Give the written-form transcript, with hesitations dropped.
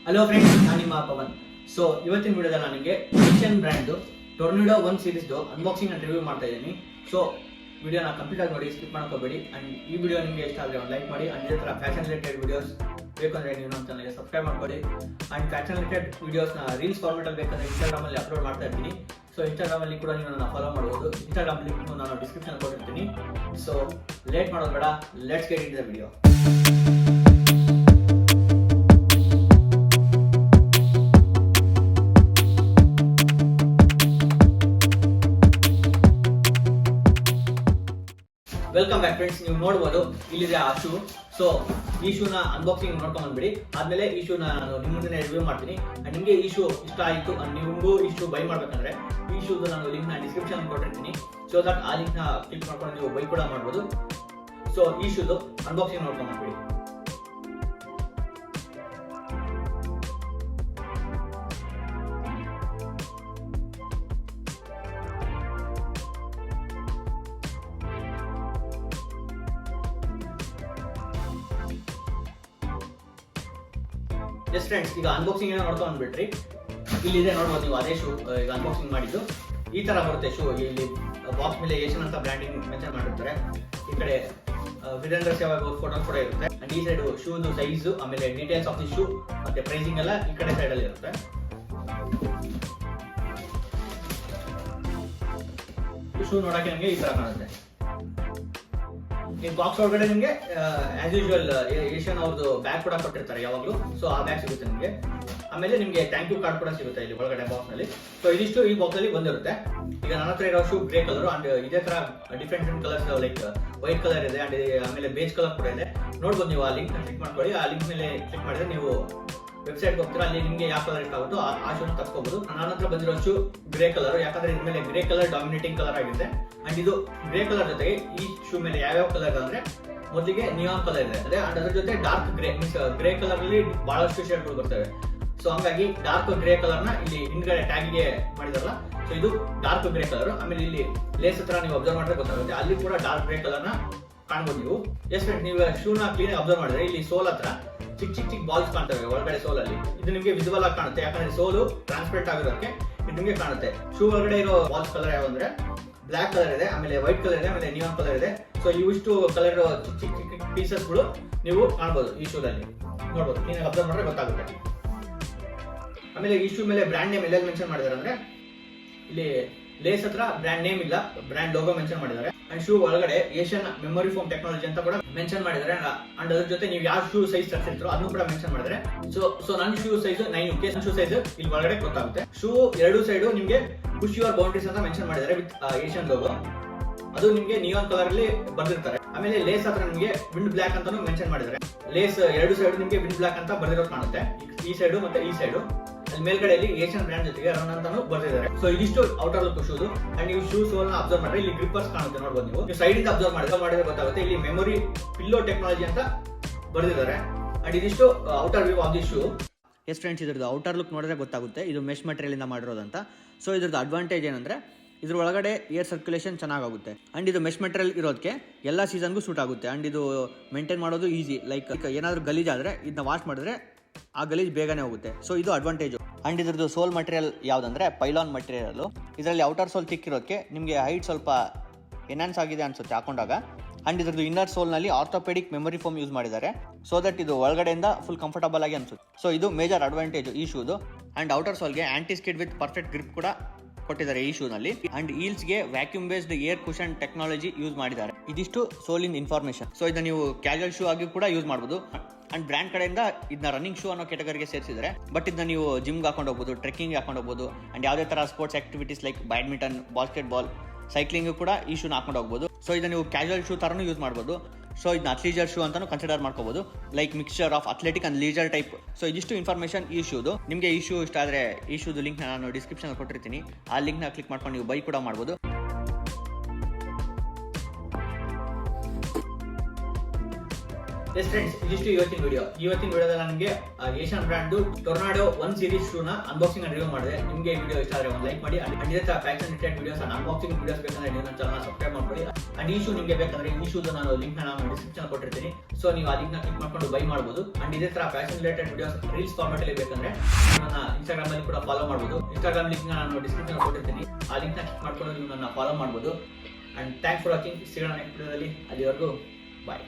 Hello friends, ನಾನು ನಿಮ್ಮ Pavan. So ಇವತ್ತಿನ ವಿಡಿಯೋದಲ್ಲಿ ನಾನು ನಿಮಗೆ ಏಷ್ಯನ್ ಬ್ರ್ಯಾಂಡ್ ಟೊರ್ನಿಡೋ 1 ಸೀರೀಸ್ದು ಅನ್ಬಾಕ್ಸಿಂಗ್ ಅಂಡ್ ರಿವ್ಯೂ ಮಾಡ್ತಾ ಇದ್ದೀನಿ. ಸೊ ವಿಡಿಯೋನ ಕಂಪ್ಲೀಟ್ ಆಗಿ ನೋಡಿ, ಸ್ಕಿಪ್ ಮಾಡ್ಕೋಬೇಡಿ. ಅಂಡ್ ಈ ವಿಡಿಯೋ ನಿಮಗೆ ಇಷ್ಟ ಆದರೆ ಒಂದು ಲೈಕ್ ಮಾಡಿ. ಅಂಡ್ ಇದೇ ಥರ ಫ್ಯಾಷನ್ ರಿಲೇಟೆಡ್ ವಿಡಿಯೋಸ್ ಬೇಕಂದ್ರೆ ನೀವು ನಮ್ಮ ಚಾನಲ್ಗೆ ಸಬ್ಸ್ಕ್ರೈಬ್ ಮಾಡ್ಕೊಳ್ಳಿ. ಅಂಡ್ ಫ್ಯಾಷನ್ ರಿಲೇಟೆಡ್ ವಿಡಿಯೋಸ್ನ ರೀಲ್ಸ್ ಫಾರ್ಮೆಟಲ್ಲಿ ಬೇಕಂದ್ರೆ ಇನ್ಸ್ಟಾಗ್ರಾಮಲ್ಲಿ ಅಪ್ಲೋಡ್ ಮಾಡ್ತಾ ಇರ್ತೀನಿ. ಸೊ ಇನ್ಸ್ಟಾಗ್ರಾಮಲ್ಲಿ ಕೂಡ ನೀವು ನನ್ನ ಫಾಲೋ ಮಾಡ್ಬೋದು. ಇನ್ಸ್ಟಾಗ್ರಾಮ್ ಲಿಂಕ್ ನಾನು ಡಿಸ್ಕ್ರಿಪ್ಷನ್ ಕೊಟ್ಟಿರ್ತೀನಿ. ಸೊ ಲೇಟ್ ಮಾಡೋದು ಬೇಡ, let's get in the video. Welcome back friends. ನೀವು ನೋಡ್ಬೋದು ಇಲ್ಲಿದೆ ಆ ಶೂ. ಸೊ ಈ ಶೂನ ಅನ್ಬಾಕ್ಸಿಂಗ್ ನೋಡ್ಕೊಂಡ್ ಬಂದ್ಬಿಡಿ. ಆದ್ಮೇಲೆ ಈ ಶೂನ ನಾನು ನಿಮ್ಮ ಮುಂದೆ ರಿವ್ಯೂ ಮಾಡ್ತೀನಿ. ಅಂಡ್ ನಿಮಗೆ ಈ ಶೂ ಇಷ್ಟ ಆಯಿತು ಅಂಡ್ ನಿಮಗೂ ಈ ಶೂ ಬೈ ಮಾಡ್ಬೇಕಂದ್ರೆ ಈ ಶೂದು ನಾನು ಲಿಂಕ್ ನ ಡಿಸ್ಕ್ರಿಪ್ಷನ್ ಕೊಟ್ಟಿರ್ತೀನಿ. ಸೊ ದಟ್ ಆ ಲಿಂಕ್ ನ ಕ್ಲಿಕ್ ಮಾಡ್ಕೊಂಡು ನೀವು ಬೈ ಕೂಡ ಮಾಡ್ಬೋದು. ಸೊ ಈ ಶೂದು ಅನ್ಬಾಕ್ಸಿಂಗ್ ನೋಡ್ಕೊಂಡ್ ಬಂದ್ಬಿಡಿ. ಜಸ್ಟ್ ಫ್ರೆಂಡ್ಸ್, ಈಗ ಅನ್ಬಾಕ್ಸಿಂಗ್ ಏನೋ ನೋಡ್ಕೊಂಡು ಬಿಟ್ರಿ. ಇಲ್ಲಿದೆ ನೋಡ್ಬೋದು ನೀವು, ಅದೇ ಶೂ ಈಗ ಅನ್ಬಾಕ್ಸಿಂಗ್ ಮಾಡಿದ್ದು. ಈ ತರ ಬರುತ್ತೆ ಶೂ. ಇಲ್ಲಿ ಬಾಕ್ಸ್ ಮೇಲೆ ಏಷ್ಯನ್ ಅಂತ ಬ್ರ್ಯಾಂಡಿಂಗ್ ಮೆನ್ಷನ್ ಮಾಡಿರ್ತಾರೆ. ಈ ಕಡೆ ವೀರೇಂದ್ರ ಸೆಹ್ವಾಗ್ ಅವ್ರ ಫೋಟೋ ಕೂಡ ಇರುತ್ತೆ. ಅಂಡ್ ಈ ಸೈಡ್ ಶೂದು ಸೈಜು, ಆಮೇಲೆ ಡೀಟೇಲ್ಸ್ ಆಫ್ ದಿ ಶೂ ಮತ್ತೆ ಪ್ರೈಸಿಂಗ್ ಎಲ್ಲ ಈ ಕಡೆ ಸೈಡ್ ಅಲ್ಲಿ ಇರುತ್ತೆ. ಶೂ ನೋಡಕ್ಕೆ ನಿಮಗೆ ಈ ತರ ಕಾಣುತ್ತೆ. ಈ ಬಾಕ್ಸ್ ಒಳಗಡೆ ನಿಮಗೆ ಆಸ್ ಯೂಶುವಲ್ ಏಷ್ಯನ್ ಅವ್ರದ್ದು ಬ್ಯಾಗ್ ಕೂಡ ಕೊಟ್ಟಿರ್ತಾರೆ ಯಾವಾಗಲೂ. ಸೊ ಆ ಬ್ಯಾಗ್ ಸಿಗುತ್ತೆ ನಿಮಗೆ. ಆಮೇಲೆ ನಿಮಗೆ ಥ್ಯಾಂಕ್ ಯು ಕಾರ್ಡ್ ಕೂಡ ಸಿಗುತ್ತೆ ಇಲ್ಲಿ ಒಳಗಡೆ ಬಾಕ್ಸ್ ನಲ್ಲಿ. ಸೊ ಇದಿಷ್ಟು ಈ ಬಾಕ್ಸ್ ಅಲ್ಲಿ ಬಂದಿರುತ್ತೆ. ಈಗ ನನ್ನ ಹತ್ರ ಇರೋ ಶೂ ಗ್ರೇ ಕಲರ್ ಅಂಡ್ ಇದೇ ತರ different colours like white colour ಇದೆ ಅಂಡ್ ಆಮೇಲೆ ಬೇಜ್ ಕಲರ್ ಕೂಡ ಇದೆ. ನೋಡ್ಬೋದು ನೀವು. ಆ ಲಿಂಕ್ ಕ್ಲಿಕ್ ಮಾಡ್ಕೊಳ್ಳಿ. ಆ ಲಿಂಕ್ ಮೇಲೆ ಕ್ಲಿಕ್ ಮಾಡಿದ್ರೆ ನೀವು ವೆಬ್ಸೈಟ್ ಹೋಗ್ತೀರಾ. ಅಲ್ಲಿ ನಿಮಗೆ ಯಾವ ಕಲರ್ ಇಷ್ಟ ಆಗುತ್ತೋ ಆ ಶೂನ ತರ್ಸ್ಕೋಬಹುದು. ನನ್ನ ಹತ್ರ ಬಂದಿರೋ ಶೂ ಗ್ರೇ ಕಲರ್, ಯಾಕಂದ್ರೆ ಇದ್ರ ಮೇಲೆ ಗ್ರೇ ಕಲರ್ ಡಾಮಿನೇಟಿಂಗ್ ಕಲರ್ ಆಗಿದೆ. ಅಂಡ್ ಇದು ಗ್ರೇ ಕಲರ್ ಜೊತೆಗೆ ಈ ಶೂ ಮೇಲೆ ಯಾವ್ಯಾವ ಕಲರ್ ಅಂದ್ರೆ ಮೊದಲಿಗೆ ನಿಯಾನ್ ಕಲರ್ ಇದೆ ಅಂಡ್ ಅದ್ರ ಜೊತೆ dark grey means grey colour ಅಲ್ಲಿ ಬಹಳಷ್ಟು ಶೇಡ್ಗಳು ಬರ್ತವೆ. ಸೊ ಹಂಗಾಗಿ ಡಾರ್ಕ್ ಗ್ರೇ ಕಲರ್ ನ ಇಲ್ಲಿ ಹಿಂದ್ಗಡೆ ಟ್ಯಾಗ್ ಗೆ ಮಾಡಿದಾರಲ್ಲ, ಸೊ ಇದು ಡಾರ್ಕ್ ಗ್ರೇ ಕಲರ್. ಆಮೇಲೆ ಇಲ್ಲಿ ಲೇಸ್ ಹತ್ರ ನೀವು ಅಬ್ಸರ್ವ್ ಮಾಡಿದ್ರೆ ಗೊತ್ತಾಗುತ್ತೆ, ಅಲ್ಲಿ ಕೂಡ ಡಾರ್ಕ್ ಗ್ರೇ ಕಲರ್ ನ ಕಾಣ್ಬೋದು ನೀವು. ಎಸ್ ಫ್ರೆಂಡ್ಸ್, ನೀವು ಶೂನ ಕ್ಲೀನ್ ಅಬ್ಸರ್ವ್ ಮಾಡಿದ್ರೆ ಇಲ್ಲಿ ಸೋಲ್ ಹತ್ರ ಚಿಕ್ಕ ಬಾಲ್ಸ್ ಕಾಣ್ತವೆ ಒಳಗಡೆ ಸೋಲ್ ಅಲ್ಲಿ. ಇದು ನಿಮಗೆ ವಿಸಿಬಲ್ ಆಗಿ ಕಾಣುತ್ತೆ, ಯಾಕಂದ್ರೆ ಸೋಲು ಟ್ರಾನ್ಸ್ಪರೆಂಟ್ ಆಗಿರೋದಕ್ಕೆ ಇದು ನಿಮಗೆ ಕಾಣುತ್ತೆ. ಶೂ ಒಳಗಡೆ ಇರೋ ಬಾಲ್ಸ್ ಕಲರ್ ಯಾವ ಅಂದ್ರೆ ಬ್ಲಾಕ್ ಕಲರ್ ಇದೆ, ಆಮೇಲೆ ವೈಟ್ ಕಲರ್ ಇದೆ, ಆಮೇಲೆ ನಿಯಾನ್ ಕಲರ್ ಇದೆ. ಸೊ ಇವಿಷ್ಟು ಕಲರ್ ಚಿಕ್ಕ ಪೀಸಸ್ ಗಳು ನೀವು ಕಾಣಬಹುದು ಈ ಶೂದಲ್ಲಿ. ನೋಡ್ಬೋದು, ಕ್ಲೀನ್ ಆಗಿ ಅಬ್ಸರ್ವ್ ಮಾಡಿದ್ರೆ ಗೊತ್ತಾಗುತ್ತೆ. ಆಮೇಲೆ ಈ ಶೂ ಮೇಲೆ ಬ್ರ್ಯಾಂಡ್ ನೇಮ್ ಎಲ್ಲ ಮೆನ್ಷನ್ ಮಾಡಿದಾರೆ ಅಂದ್ರೆ ಇಲ್ಲಿ ಲೇಸ್ ಹತ್ರ ಬ್ರ್ಯಾಂಡ್ ನೇಮ್ ಇಲ್ಲ, ಬ್ರ್ಯಾಂಡ್ ಲೋಗೋ ಮೆನ್ಷನ್ ಮಾಡಿದ್ದಾರೆ. ಅಂಡ್ ಶೂ ಒಳಗಡೆ ಏಷ್ಯನ್ ಮೆಮೊರಿ ಫೋಮ್ ಟೆಕ್ನಾಲಜಿ ಅಂತ ಕೂಡ ಮೆನ್ಷನ್ ಮಾಡಿದ್ದಾರೆ. ಅಂಡ್ ಅದ್ರ ಜೊತೆ ನೀವು ಯಾವ ಶೂ ಸೈಜ್ ತರಿಸಿರ್ತೀರೋ ಅದನ್ನು ಕೂಡ ಮೆನ್ಷನ್ ಮಾಡಿದ್ದಾರೆ. ಸೊ ನನ್ನ ಶೂ ಸೈಜ್ 9 ಶೂ ಸೈಜ್ ಇಲ್ಲಿ ಒಳಗಡೆ ಗೊತ್ತಾಗುತ್ತೆ. ಶೂ ಎರಡು ಸೈಡ್ ನಿಮಗೆ ಪುಶ್ ಯುವರ್ ಬೌಂಡ್ರೀಸ್ ಅಂತ ಮೆನ್ಷನ್ ಮಾಡಿದ್ದಾರೆ ವಿತ್ ಏಷ್ಯನ್ ಲೋಗೋ. ಅದು ನಿಮಗೆ ನಿಯಾನ್ ಕಲರ್ ಅಲ್ಲಿ ಬರ್ದಿರ್ತಾರೆ. ಆಮೇಲೆ ಲೇಸ್ ಹತ್ರ ನಿಮಗೆ ವಿಂಡ್ ಬ್ಲಾಕ್ ಅಂತಾನು ಮೆನ್ಷನ್ ಮಾಡಿದ್ದಾರೆ. ಲೇಸ್ ಎರಡು ಸೈಡ್ ನಿಮಗೆ ವಿಂಡ್ ಬ್ಲಾಕ್ ಅಂತ ಬರ್ದಿರೋದು ಕಾಣುತ್ತೆ, ಈ ಸೈಡ್ ಮತ್ತೆ ಈ ಸೈಡ್. ಅಲ್ಲಿ ಮೇಲ್ಗಡೆಯಲ್ಲಿ ಏಷ್ಯನ್ ಬ್ರ್ಯಾಂಡ್ ಜೊತೆಗೆ ರನ್ ಅಂತಾನು ಬರ್ದಿದ್ದಾರೆ. ಸೊ ಇದಿಷ್ಟು ಔಟರ್ ಲುಕ್ ಶೂದು. ಅಂಡ್ ನೀವು ಶೂ ಸೋಲ್ ನ ಅಬ್ಸರ್ವ್ ಮಾಡಿದ್ರೆ ಇಲ್ಲಿ ಗ್ರಿಪ್ಪರ್ಸ್ ಕಾಣುತ್ತೆ, ನೋಡ್ಬೋದು ನೀವು. ಸೈಡ್ ಇಂದ ಅಬ್ಸರ್ವ್ ಮಾಡಿದ್ರೆ ಗೊತ್ತಾಗುತ್ತೆ, ಇಲ್ಲಿ ಮೆಮೊರಿ ಪಿಲ್ಲೋ ಟೆಕ್ನಾಲಜಿ ಅಂತ ಬರ್ದಿದ್ದಾರೆ. ಅಂಡ್ ಇದಿಷ್ಟು outer view of the shoe. S friends, ಇದ್ರದ್ದು ಔಟರ್ ಲುಕ್ ನೋಡಿದ್ರೆ ಗೊತ್ತಾಗುತ್ತೆ ಇದು ಮೆಶ್ ಮೆಟೀರಿಯಲ್ ಇಂದ ಮಾಡಿರೋದಂತ. ಸೊ ಇದ್ರದ್ದು ಅಡ್ವಾಂಟೇಜ್ ಏನಂದ್ರೆ ಇದ್ರ ಒಳಗಡೆ ಏರ್ ಸರ್ಕ್ಯುಲೇಷನ್ ಚೆನ್ನಾಗುತ್ತೆ. ಅಂಡ್ ಇದು ಮೆಶ್ ಮೆಟೀರಿಯಲ್ ಇರೋದಕ್ಕೆ ಎಲ್ಲ ಸೀಸನ್ಗೂ ಸೂಟ್ ಆಗುತ್ತೆ. ಅಂಡ್ ಇದು ಮೇಂಟೈನ್ ಮಾಡೋದು ಈಸಿ. ಲೈಕ್ ಏನಾದ್ರು ಗಲೀಜ್ ಆದ್ರೆ ಇದನ್ನ ವಾಶ್ ಮಾಡಿದ್ರೆ ಆ ಗಲೀಜ್ ಬೇಗನೆ ಹೋಗುತ್ತೆ. ಸೊ ಇದು ಅಡ್ವಾಂಟೇಜ್. ಅಂಡ್ ಇದ್ರದ್ದು ಸೋಲ್ ಮಟೀರಿಯಲ್ ಯಾವ್ದಂದ್ರೆ ಪೈಲಾನ್ ಮಟೀರಿಯಲ್. ಇದರಲ್ಲಿ ಔಟರ್ ಸೋಲ್ ತಿಕ್ಕಿರೋದಕ್ಕೆ ನಿಮಗೆ ಹೈಟ್ ಸ್ವಲ್ಪ ಎನ್ಹಾನ್ಸ್ ಆಗಿದೆ ಅನ್ಸುತ್ತೆ ಹಾಕೊಂಡಾಗ. ಅಂಡ್ ಇದ್ರದ್ದು ಇನ್ನರ್ ಸೋಲ್ ನಲ್ಲಿ ಆರ್ಥೋಪೆಡಿಕ್ ಮೆಮೊರಿ ಫೋಮ್ ಯೂಸ್ ಮಾಡಿದ್ದಾರೆ, ಸೊ ದಟ್ ಇದು ಒಳಗಡೆಯಿಂದ ಫುಲ್ ಕಂಫರ್ಟಬಲ್ ಆಗಿ ಅನ್ಸುತ್ತೆ. ಸೊ ಇದು ಮೇಜರ್ ಅಡ್ವಾಂಟೇಜ್ ಈ ಶೂದು. ಅಂಡ್ ಔಟರ್ ಸೋಲ್ಗೆ anti skid with perfect grip ಕೂಡ ಕೊಟ್ಟಿದ್ದಾರೆ ಈ ಶೂನಲ್ಲಿ. ಅಂಡ್ ಈಲ್ಸ್ಗೆ vacuum based air cushion technology use ಮಾಡಿದ್ದಾರೆ. ಇದಿಷ್ಟು ಸೋಲಿನ ಇನ್ಫಾರ್ಮೇಶನ್. ಸೊ ಇದನ್ನ ನೀವು ಕ್ಯಾಶುವಲ್ ಶೂ ಆಗಿ ಕೂಡ ಯೂಸ್ ಮಾಡಬಹುದು. ಅಂಡ್ ಬ್ರ್ಯಾಂಡ್ ಕಡೆಯಿಂದ ಇದನ್ನ ರನ್ನಿಂಗ್ ಶೂ ಅನ್ನೋ ಕೆಟಗರಿಗೆ ಸೇರಿಸಿದ್ದಾರೆ. ಬಟ್ ಇದನ್ನ ನೀವು ಜಿಮ್ಗೆ ಹಾಕೊಂಡು ಹೋಗ್ಬೋದು, ಟ್ರೆಕ್ಕಿಂಗ್ ಹಾಕೊಂಡು ಹೋಗ್ಬೋದು. ಅಂಡ್ ಯಾವುದೇ ತರ sports activities like badminton, basket ball, cycling ಕೂಡ ಈ ಶೂನ ಹಾಕೊಂಡು ಹೋಗ್ಬೋದು. ಸೊ ಇದನ್ನ ನೀವು ಕ್ಯಾಶುವಲ್ ಶೂ ತರನು ಯೂಸ್ ಮಾಡಬಹುದು. ಸೊ ಇದನ್ನ ಅಥ್ಲೀಜರ್ ಶೂ ಅಂತಾನು ಕನ್ಸಿಡರ್ ಮಾಡ್ಕೋಬಹುದು, like mixture of athletic and leisure type. So ಇದಿಷ್ಟು ಇನ್ಫಾರ್ಮೇಶನ್ ಈ ಶೂದು. ನಿಮಗೆ ಈ ಶೂ ಇಷ್ಟ ಆದ್ರೆ ಈ ಶೂದು ಲಿಂಕ್ ನಾನು ಡಿಸ್ಕ್ರಿಪ್ಷನ್ ಕೊಟ್ಟಿರ್ತೀನಿ. ಆ ಲಿಂಕ್ ನ ಕ್ಲಿಕ್ ಮಾಡ್ಕೊಂಡು ನೀವು ಬೈ ಕೂಡ ಮಾಡಬಹುದು. ಎಸ್ ಫ್ರೆಂಡ್ಸ್, ಇದಿಷ್ಟು ಇವತ್ತಿನ ವಿಡಿಯೋದಲ್ಲಿ ನನಗೆ ಏಷ್ಯನ್ ಬ್ರ್ಯಾಂಡ್ ಟೊರ್ನಾಡೋ 1 ಸೀರೀಸ್ ಶೂನ ಅನ್ಬಾಕ್ಸಿಂಗ್ ಅಂಡ್ ರಿವ್ಯೂ ಮಾಡಿದೆ. ನಿಮಗೆ ಈ ವಿಡಿಯೋ ಇಷ್ಟ ಆದರೆ ಒಂದು ಲೈಕ್ ಮಾಡಿ. ಅಂಡ್ ಇದೇ ತರ fashion related videos and unboxing videos ಬೇಕಂದ್ರೆ ನೀವು ನನ್ನ ಚಾನಲ್ ಸಬ್ಸ್ಕ್ರೈಬ್ ಮಾಡ್ಕೊಳ್ಳಿ. ಅಂಡ್ ಈ ಶೂ ನಿಮಗೆ ಬೇಕಂದ್ರೆ ಈ ಶೂದು ನಾನು ಲಿಂಕ್ ನಾನು ಡಿಸ್ಕ್ರಿಪ್ಷನ್ ಕೊಟ್ಟಿರ್ತೀನಿ. ಸೊ ನೀವು ಆ ಲಿಂಕ್ ನ ಕ್ಲಿಕ್ ಮಾಡ್ಕೊಂಡು ಬೈ ಮಾಡಬಹುದು. ಅಂಡ್ ಇದೇ ತರ fashion related videos reels format ಅಲ್ಲಿ ಬೇಕಂದ್ರೆ ನನ್ನ ಇನ್ಸ್ಟಾಗ್ರಾಮ್ ಅಲ್ಲಿ ಕೂಡ ಫಾಲೋ ಮಾಡಬಹುದು. ಇನ್ಸ್ಟಾಗ್ರಾಮ್ ಲಿಂಕ್ ನಾನು ಡಿಸ್ಕ್ರಿಪ್ಷನ್ ಕೊಟ್ಟಿರ್ತೀನಿ. ಆ ಲಿಂಕ್ ನ ಕ್ಲಿಕ್ ಮಾಡ್ಕೊಂಡು ನೀವು ನನ್ನ ಫಾಲೋ ಮಾಡಬಹುದು. And thanks for watching. ಸಿಗೋಣ ನೆಕ್ಸ್ಟ್ ವಿಡಿಯೋದಲ್ಲಿ. ಅಲ್ಲಿವರೆಗೂ ಬಾಯ್.